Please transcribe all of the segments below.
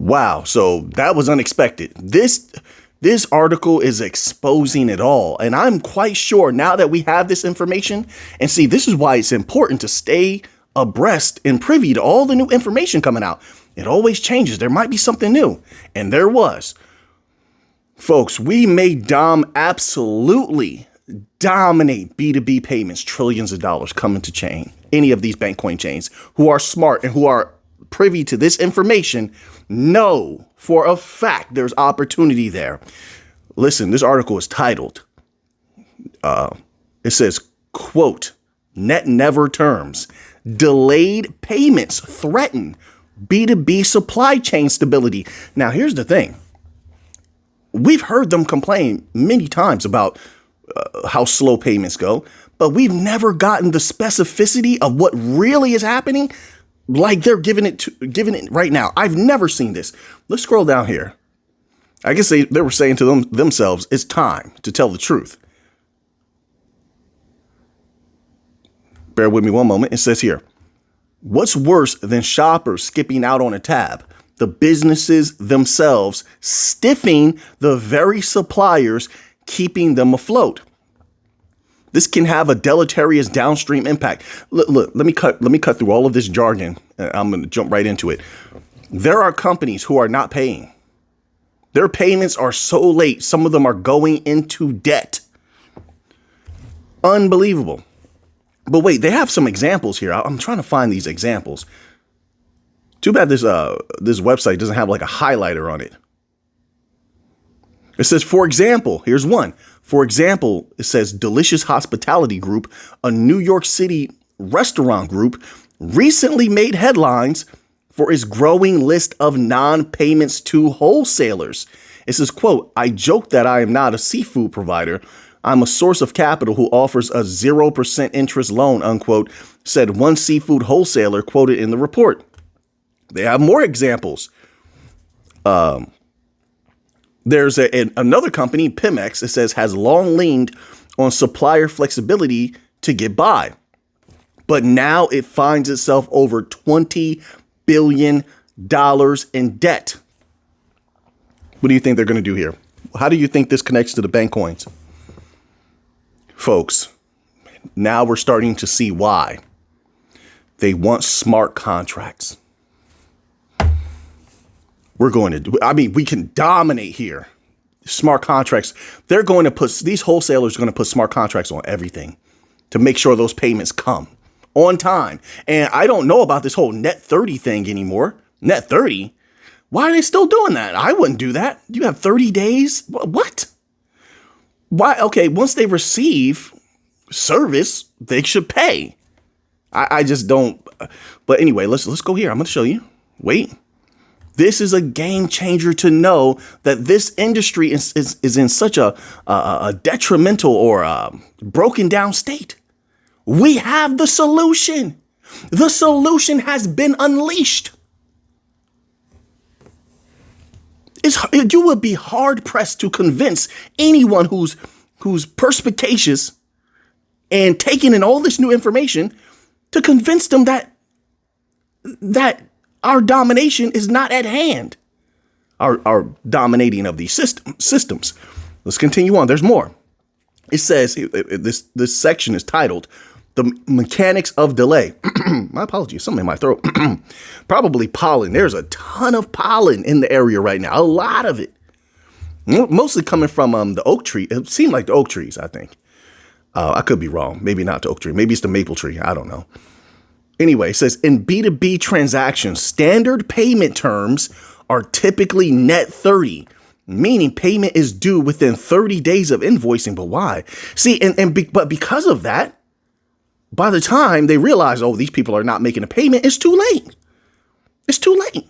Wow. So that was unexpected. This article is exposing it all. And I'm quite sure now that we have this information, and see, this is why it's important to stay abreast and privy to all the new information coming out. It always changes. There might be something new. And there was. Folks, we may absolutely dominate B2B payments, trillions of dollars coming to chain. Any of these bank coin chains who are smart and who are privy to this information know for a fact there's opportunity there. Listen, this article is titled, it says, quote, net never terms, delayed payments threaten B2B supply chain stability. Now, here's the thing. We've heard them complain many times about how slow payments go, but we've never gotten the specificity of what really is happening like they're giving it right now. I've never seen this. Let's scroll down here. I guess they were saying to themselves, it's time to tell the truth. Bear with me one moment. It says here, what's worse than shoppers skipping out on a tab? The businesses themselves stiffing the very suppliers keeping them afloat. This can have a deleterious downstream impact. Look, let me cut through all of this jargon. I'm going to jump right into it. There are companies who are not paying. Their payments are so late. Some of them are going into debt. Unbelievable. But wait, they have some examples here. I'm trying to find these examples. Too bad this website doesn't have like a highlighter on it. It says, for example, here's one. For example, it says Delicious Hospitality Group, a New York City restaurant group, recently made headlines for its growing list of non-payments to wholesalers. It says, quote, I joke that I am not a seafood provider. I'm a source of capital who offers a 0% interest loan, unquote, said one seafood wholesaler quoted in the report. They have more examples. There's another company, Pimex, it says, has long leaned on supplier flexibility to get by. But now it finds itself over $20 billion in debt. What do you think they're going to do here? How do you think this connects to the bank coins? Folks, now we're starting to see why. They want smart contracts. We're going to do, we can dominate here. Smart contracts. They're going to put, these wholesalers are going to put smart contracts on everything to make sure those payments come on time. And I don't know about this whole net 30 thing anymore. Net 30? Why are they still doing that? I wouldn't do that. You have 30 days? What? Why? Okay, once they receive service, they should pay. I just don't. But anyway, let's go here. I'm going to show you. Wait. This is a game changer to know that this industry is in such a detrimental or broken down state. We have the solution. The solution has been unleashed. You would be hard pressed to convince anyone who's perspicacious and taking in all this new information to convince them that our domination is not at hand. Our dominating of these systems. Let's continue on. There's more. It says this section is titled "The Mechanics of Delay." My apologies. Something in my throat. Probably pollen. There's a ton of pollen in the area right now. A lot of it. Mostly coming from the oak tree. It seemed like the oak trees, I think. I could be wrong. Maybe not the oak tree. Maybe it's the maple tree. I don't know. Anyway, it says in B2B transactions, standard payment terms are typically net 30, meaning payment is due within 30 days of invoicing. But why? See, but because of that, by the time they realize, oh, these people are not making a payment, it's too late. It's too late.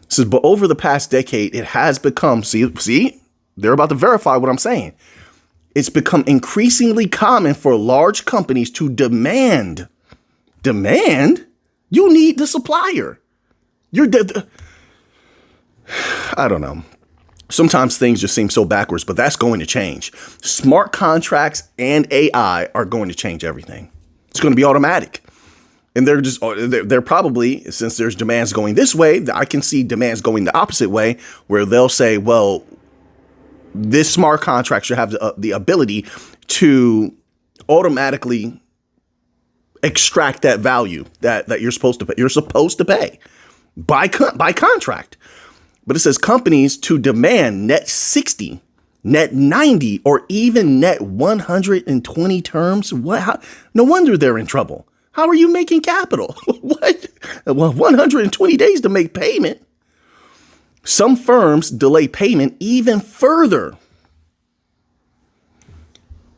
It says, but over the past decade, it has become, see, they're about to verify what I'm saying. It's become increasingly common for large companies to demand. You need the supplier. I don't know. Sometimes things just seem so backwards, but that's going to change. Smart contracts and AI are going to change everything. It's going to be automatic. And they're probably, since there's demands going this way, I can see demands going the opposite way, where they'll say, well, this smart contract should have the ability to automatically extract that value that you're supposed to pay. You're supposed to pay by contract. But it says companies to demand net 60, net 90, or even net 120 terms. No wonder they're in trouble. How are you making capital? What? Well, 120 days to make payment. Some firms delay payment even further.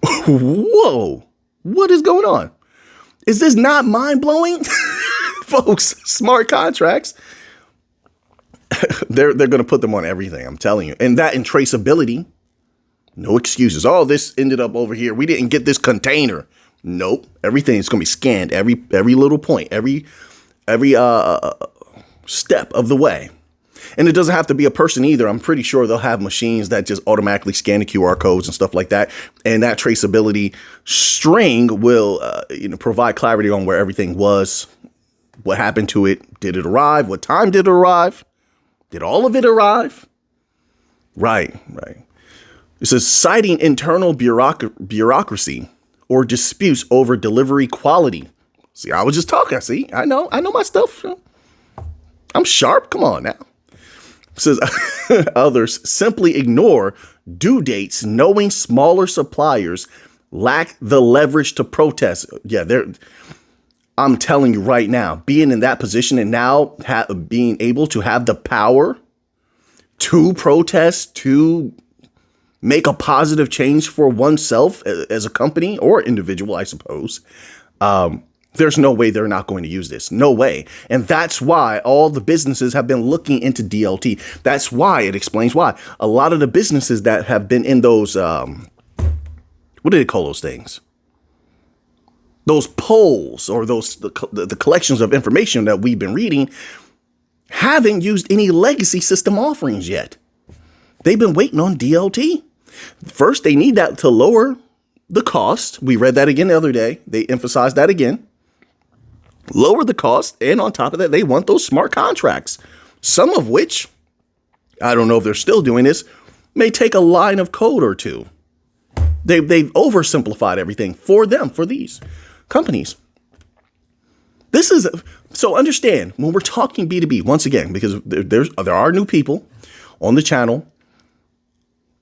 Whoa. What is going on? Is this not mind-blowing? Folks, smart contracts, they're going to put them on everything, I'm telling you. And that and traceability, no excuses. Oh, this ended up over here. We didn't get this container. Nope. Everything is going to be scanned, every little point, every step of the way. And it doesn't have to be a person either. I'm pretty sure they'll have machines that just automatically scan the QR codes and stuff like that. And that traceability string will provide clarity on where everything was, what happened to it. Did it arrive? What time did it arrive? Did all of it arrive? Right. It says citing internal bureaucracy or disputes over delivery quality. See, I was just talking. See, I know my stuff. I'm sharp. Come on now. It says others simply ignore due dates, knowing smaller suppliers lack the leverage to protest. Yeah, I'm telling you right now, being in that position and now being able to have the power to protest, to make a positive change for oneself as a company or individual, I suppose. There's no way they're not going to use this. No way. And that's why all the businesses have been looking into DLT. That's why it explains why a lot of the businesses that have been in those, what do they call those things? Those polls or the collections of information that we've been reading haven't used any legacy system offerings yet. They've been waiting on DLT. First, they need that to lower the cost. We read that again the other day. They emphasized that again. Lower the cost. And on top of that, they want those smart contracts, some of which, I don't know if they're still doing this, may take a line of code or two. They've oversimplified everything for them, for these companies. So understand when we're talking B2B, once again, because there are new people on the channel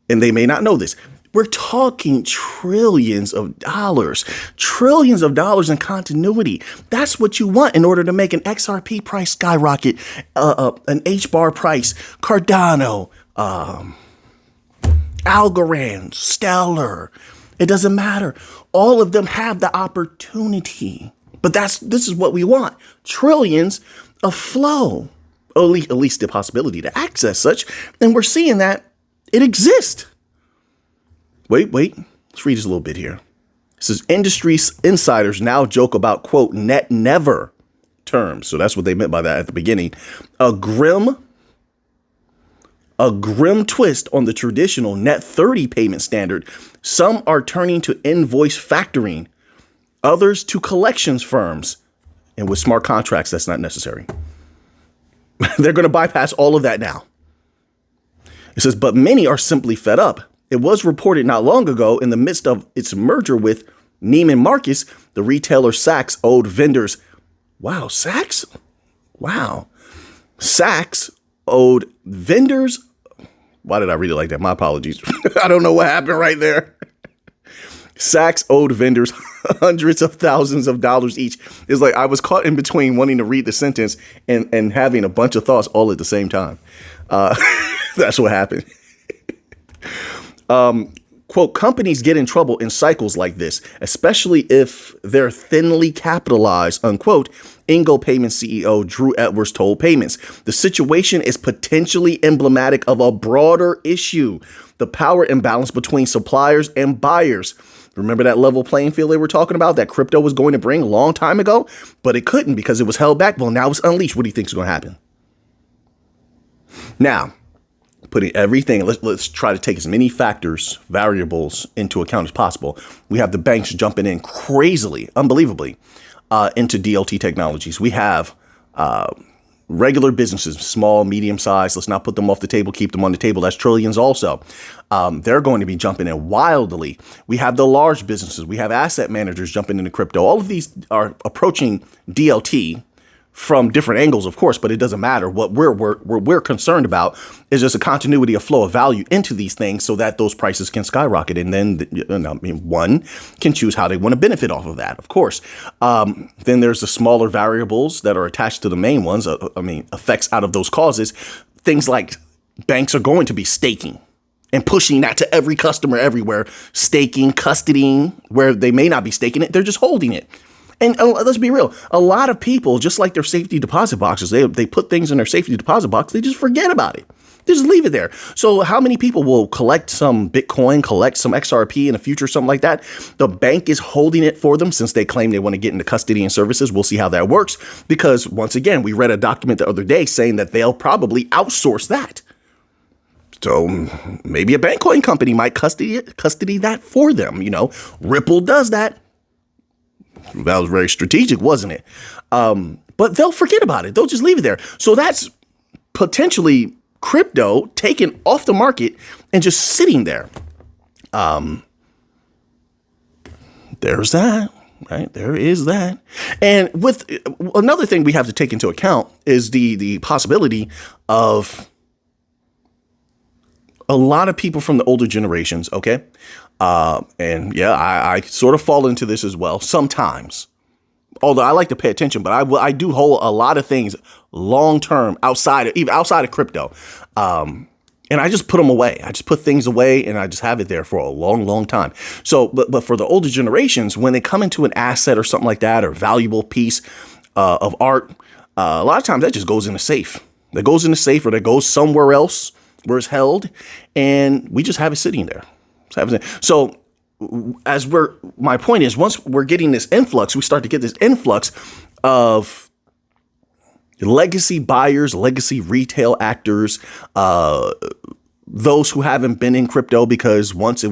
and they may not know this. We're talking trillions of dollars in continuity. That's what you want in order to make an XRP price skyrocket, an H-bar price, Cardano, Algorand, Stellar. It doesn't matter. All of them have the opportunity. But this is what we want. Trillions of flow, at least the possibility to access such. And we're seeing that it exists. Wait. Let's read this a little bit here. It says industry insiders now joke about, quote, net never terms. So that's what they meant by that at the beginning. A grim twist on the traditional net 30 payment standard. Some are turning to invoice factoring, others to collections firms. And with smart contracts, that's not necessary. They're going to bypass all of that now. It says, but many are simply fed up. It was reported not long ago in the midst of its merger with Neiman Marcus, the retailer Saks owed vendors. Wow, Saks? Wow. Saks owed vendors. Why did I read it like that? My apologies. I don't know what happened right there. Saks owed vendors hundreds of thousands of dollars each. It's like I was caught in between wanting to read the sentence and having a bunch of thoughts all at the same time. That's what happened. Quote, companies get in trouble in cycles like this, especially if they're thinly capitalized, unquote, Ingo Payments CEO Drew Edwards told Payments. The situation is potentially emblematic of a broader issue, the power imbalance between suppliers and buyers. Remember that level playing field they were talking about that crypto was going to bring a long time ago, but it couldn't because it was held back. Well, now it's unleashed. What do you think is going to happen? Now, putting everything, let's try to take as many variables into account as possible. We have the banks jumping in crazily, unbelievably. into DLT technologies. We have regular businesses, small, medium size. Let's not put them off the table, keep them on the table. That's trillions also. They're going to be jumping in wildly. We have the large businesses. We have asset managers jumping into crypto. All of these are approaching DLT from different angles, of course, but it doesn't matter. What we're concerned about is just a continuity of flow of value into these things so that those prices can skyrocket. And then one can choose how they want to benefit off of that, of course. Then there's the smaller variables that are attached to the main ones. Effects out of those causes. Things like banks are going to be staking and pushing that to every customer everywhere. Staking, custodying, where they may not be staking it, they're just holding it. And let's be real. A lot of people, just like their safety deposit boxes, they put things in their safety deposit box. They just forget about it. They just leave it there. So how many people will collect some Bitcoin, collect some XRP in the future, something like that? The bank is holding it for them since they claim they want to get into custody and services. We'll see how that works. Because once again, we read a document the other day saying that they'll probably outsource that. So maybe a Bitcoin company might custody that for them. Ripple does that. That was very strategic, wasn't it? But they'll forget about it. They'll just leave it there. So that's potentially crypto taken off the market and just sitting there. There's that, right? There is that. And with another thing we have to take into account is the possibility of a lot of people from the older generations, okay? I sort of fall into this as well sometimes. Although I like to pay attention, but I do hold a lot of things long term outside of crypto. And I just put them away. I just put things away and I just have it there for a long, long time. So, but for the older generations, when they come into an asset or something like that, or valuable piece of art, a lot of times that just goes in a safe. That goes in a safe, or that goes somewhere else where it's held, and we just have it sitting there. So my point is, once we're getting this influx, we start to get this influx of legacy buyers, legacy retail actors, those who haven't been in crypto because once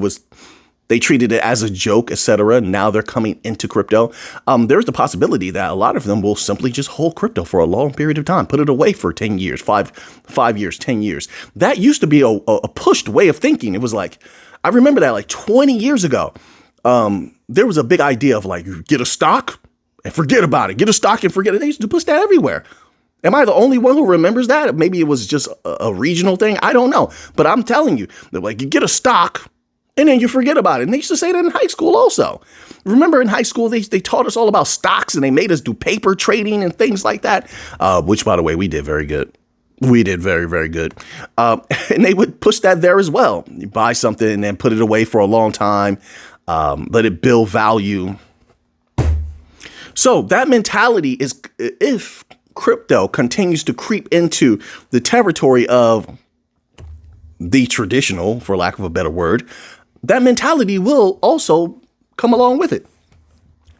they treated it as a joke, etc. Now they're coming into crypto. There's the possibility that a lot of them will simply just hold crypto for a long period of time, put it away for 10 years, five years, 10 years. That used to be a pushed way of thinking. It was like, I remember that like 20 years ago, there was a big idea of like, get a stock and forget about it. Get a stock and forget it. They used to push that everywhere. Am I the only one who remembers that? Maybe it was just a regional thing. I don't know. But I'm telling you, they're like, you get a stock and then you forget about it. And they used to say that in high school also. Remember in high school, they taught us all about stocks and they made us do paper trading and things like that, which, by the way, we did very good. We did very, very good. And they would push that there as well. You buy something and then put it away for a long time. Let it build value. So that mentality is, if crypto continues to creep into the territory of the traditional, for lack of a better word, that mentality will also come along with it.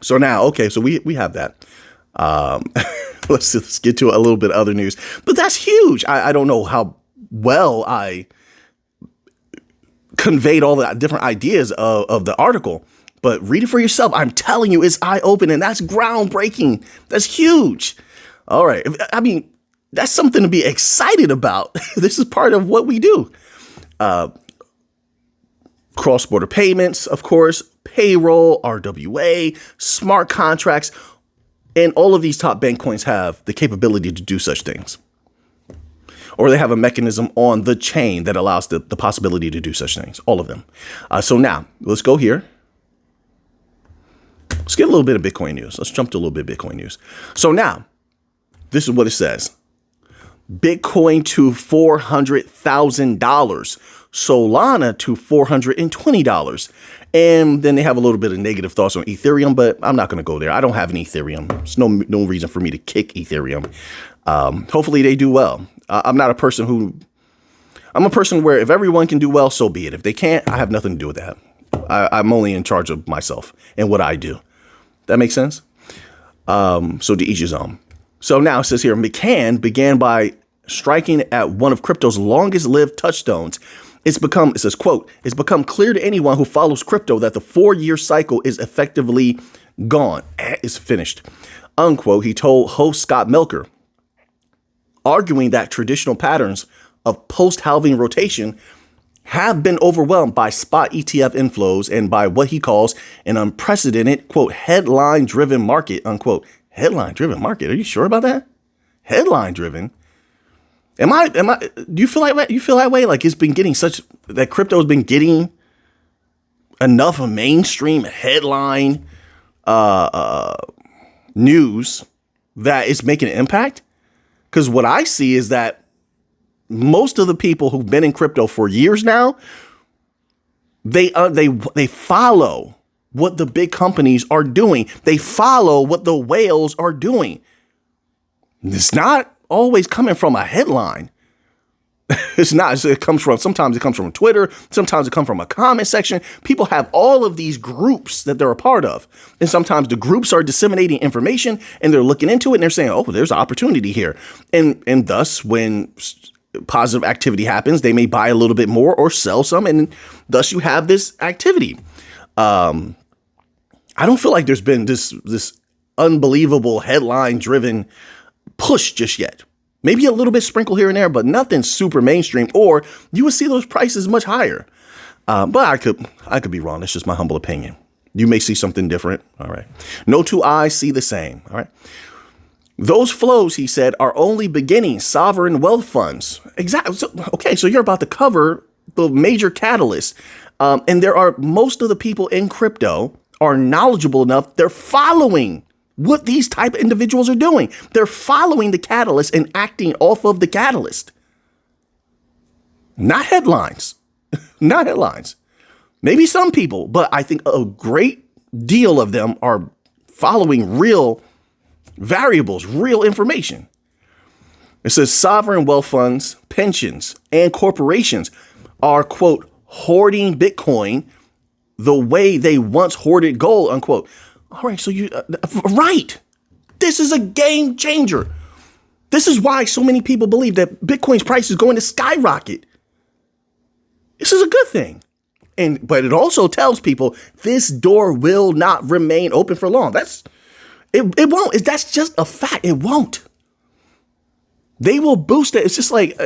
So now, okay, so we have that. Let's get to a little bit of other news, but that's huge. I don't know how well I conveyed all the different ideas of the article, but read it for yourself. I'm telling you, it's eye-opening. That's groundbreaking. That's huge. All right. I mean, that's something to be excited about. This is part of what we do. Cross-border payments, of course, payroll, RWA, smart contracts, and all of these top bank coins have the capability to do such things. Or they have a mechanism on the chain that allows the possibility to do such things, all of them. So now, let's go here. Let's get a little bit of Bitcoin news. Let's jump to a little bit of Bitcoin news. So now, this is what it says. Bitcoin to $400,000. Solana to $420. And then they have a little bit of negative thoughts on Ethereum, but I'm not going to go there. I don't have an Ethereum. There's no reason for me to kick Ethereum. Hopefully they do well. I'm a person where if everyone can do well, so be it. If they can't, I have nothing to do with that. I'm only in charge of myself and what I do. That makes sense? So to each his own. So now it says here, McCann began by striking at one of crypto's longest lived touchstones. It says, quote, it's become clear to anyone who follows crypto that the 4-year cycle is effectively gone. It's finished, unquote, he told host Scott Melker, arguing that traditional patterns of post-halving rotation have been overwhelmed by spot ETF inflows and by what he calls an unprecedented, quote, headline-driven market, unquote. Headline-driven market? Are you sure about that? Headline-driven? Do you feel like that? You feel that way? Like it's been getting that crypto has been getting enough of mainstream headline news that it's making an impact? Because what I see is that most of the people who've been in crypto for years now, they follow what the big companies are doing. They follow what the whales are doing. It's not always coming from a headline. It's not. Sometimes it comes from Twitter. Sometimes it comes from a comment section. People have all of these groups that they're a part of. And sometimes the groups are disseminating information and they're looking into it and they're saying, oh, there's an opportunity here. And thus, when positive activity happens, they may buy a little bit more or sell some. And thus you have this activity. I don't feel like there's been this unbelievable headline driven push just yet. Maybe a little bit sprinkled here and there, but nothing super mainstream, or you would see those prices much higher. But I could be wrong. That's just my humble opinion. You may see something different. All right. No two eyes see the same. All right. Those flows, he said, are only beginning sovereign wealth funds. Exactly. So you're about to cover the major catalysts. And most of the people in crypto are knowledgeable enough. They're following what these type of individuals are doing. They're following the catalyst and acting off of the catalyst. Not headlines. Not headlines. Maybe some people, but I think a great deal of them are following real variables, real information. It says sovereign wealth funds, pensions, and corporations are, quote, hoarding Bitcoin the way they once hoarded gold, unquote. All right, so right. This is a game changer. This is why so many people believe that Bitcoin's price is going to skyrocket. This is a good thing. But it also tells people this door will not remain open for long. It won't. That's just a fact. It won't. They will boost it. It's just like,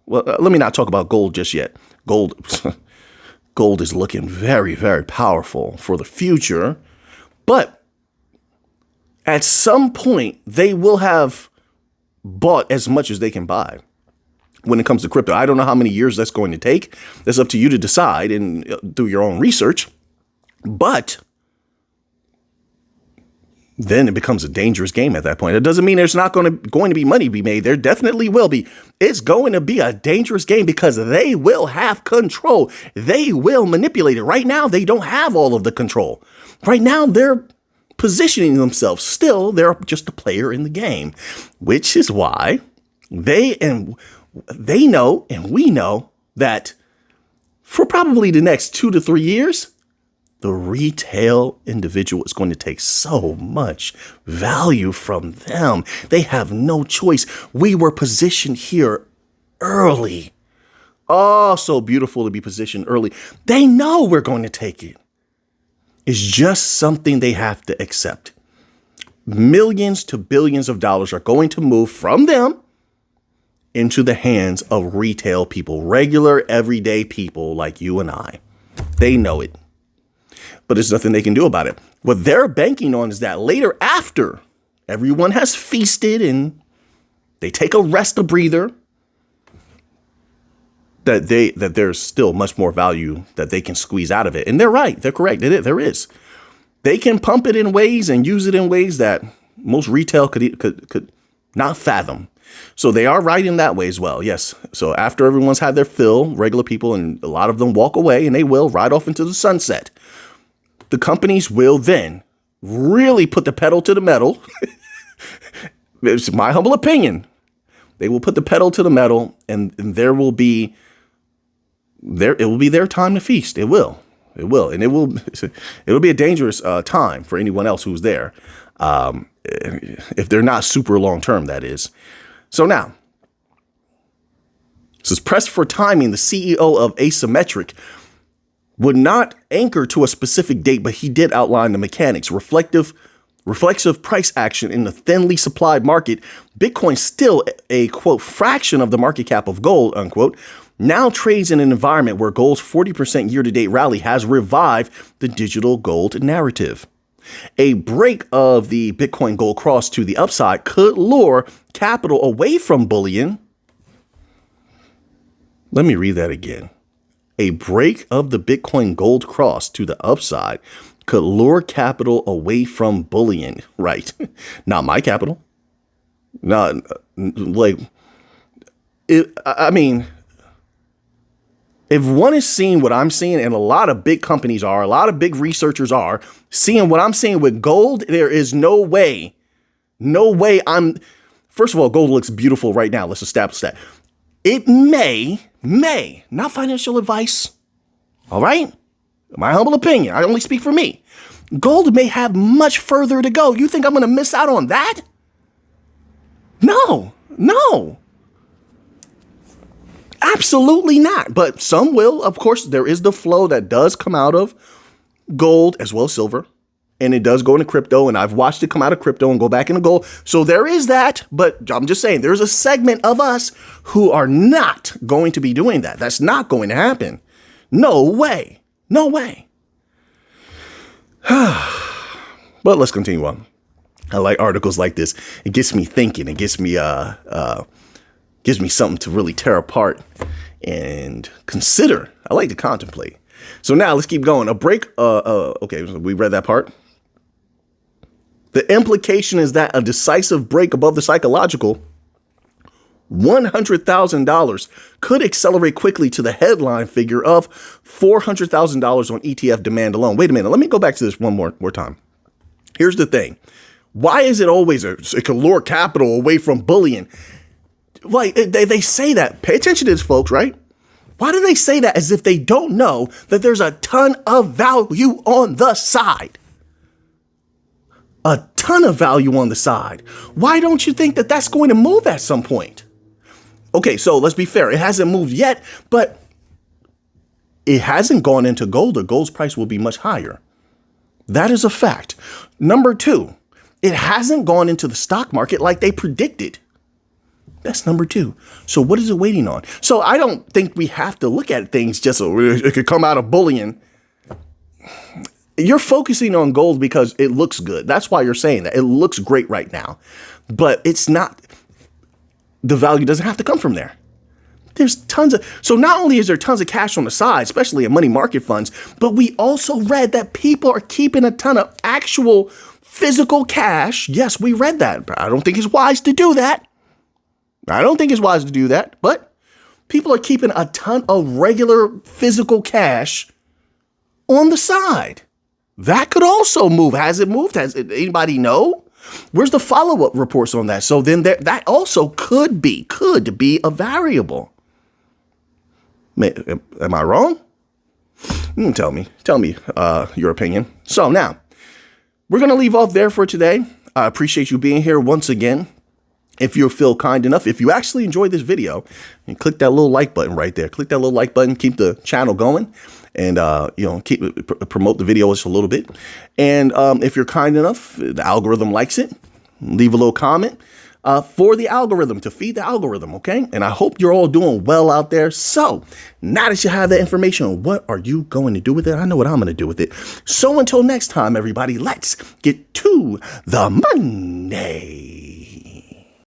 let me not talk about gold just yet. Gold is looking very, very powerful for the future. But at some point, they will have bought as much as they can buy when it comes to crypto. I don't know how many years that's going to take. That's up to you to decide and do your own research. But then it becomes a dangerous game at that point. It doesn't mean there's not going to be money to be made. There definitely will be. It's going to be a dangerous game because they will have control. They will manipulate it. Right now, they don't have all of the control. Right now, they're positioning themselves. Still, they're just a player in the game, which is why they know and we know that for probably the next 2 to 3 years, the retail individual is going to take so much value from them. They have no choice. We were positioned here early. Oh, so beautiful to be positioned early. They know we're going to take it. It's just something they have to accept. Millions to billions of dollars are going to move from them into the hands of retail people, regular, everyday people like you and I. They know it. But there's nothing they can do about it. What they're banking on is that later, after everyone has feasted and they take a rest, a breather, that there's still much more value that they can squeeze out of it. And they're right. They're correct. There is. They can pump it in ways and use it in ways that most retail could not fathom. So they are right in that way as well. Yes. So after everyone's had their fill, regular people, and a lot of them walk away and they will ride off into the sunset. The companies will then really put the pedal to the metal. It's my humble opinion. They will put the pedal to the metal and it will be their time to feast. It will. And it'll be a dangerous time for anyone else who's there. If they're not super long term, that is. So now, this is pressed for timing. The CEO of Asymmetric would not anchor to a specific date, but he did outline the mechanics. Reflexive price action in the thinly supplied market. Bitcoin, still a, quote, fraction of the market cap of gold, unquote, now trades in an environment where gold's 40% year-to-date rally has revived the digital gold narrative. A break of the Bitcoin gold cross to the upside could lure capital away from bullion. Let me read that again. A break of the Bitcoin gold cross to the upside could lure capital away from bullion. Right. Not my capital. Not like it. I mean, if one is seeing what I'm seeing, and a lot of big companies are, a lot of big researchers are seeing what I'm seeing with gold, there is no way first of all, gold looks beautiful right now. Let's establish that. It may, not financial advice. All right. My humble opinion. I only speak for me. Gold may have much further to go. You think I'm going to miss out on that? No. Absolutely not. But some will. Of course, there is the flow that does come out of gold as well as silver. And it does go into crypto. And I've watched it come out of crypto and go back into gold. So there is that. But I'm just saying there's a segment of us who are not going to be doing that. That's not going to happen. No way. But let's continue on. I like articles like this. It gets me thinking. It gives me something to really tear apart and consider. I like to contemplate. So now let's keep going. A break. Okay, so we read that part. The implication is that a decisive break above the psychological $100,000 could accelerate quickly to the headline figure of $400,000 on ETF demand alone. Wait a minute. Let me go back to this one more time. Here's the thing. Why is it always it can lure capital away from bullion? Like they say that. Pay attention to this, folks, right? Why do they say that as if they don't know that there's a ton of value on the side? A ton of value on the side. Why don't you think that that's going to move at some point? Okay, so let's be fair. It hasn't moved yet, but it hasn't gone into gold, or gold's price will be much higher. That is a fact. Number two, it hasn't gone into the stock market like they predicted. That's number two. So what is it waiting on? So I don't think we have to look at things just so it could come out of bullion. You're focusing on gold because it looks good. That's why you're saying that. It looks great right now. But it's not. The value doesn't have to come from there. There's tons of. So not only is there tons of cash on the side, especially in money market funds, but we also read that people are keeping a ton of actual physical cash. Yes, we read that. But I don't think it's wise to do that. But people are keeping a ton of regular physical cash on the side. That could also move. Has it moved? Has anybody know? Where's the follow-up reports on that? So then that also could be a variable. Am I wrong? Tell me your opinion. So now we're going to leave off there for today. I appreciate you being here once again. If you feel kind enough, if you actually enjoyed this video, and click that little like button right there. Click that little like button, keep the channel going, and promote the video just a little bit. And if you're kind enough, the algorithm likes it. Leave a little comment for the algorithm, to feed the algorithm, okay? And I hope you're all doing well out there. So now that you have that information, what are you going to do with it? I know what I'm going to do with it. So until next time, everybody, let's get to the Monday.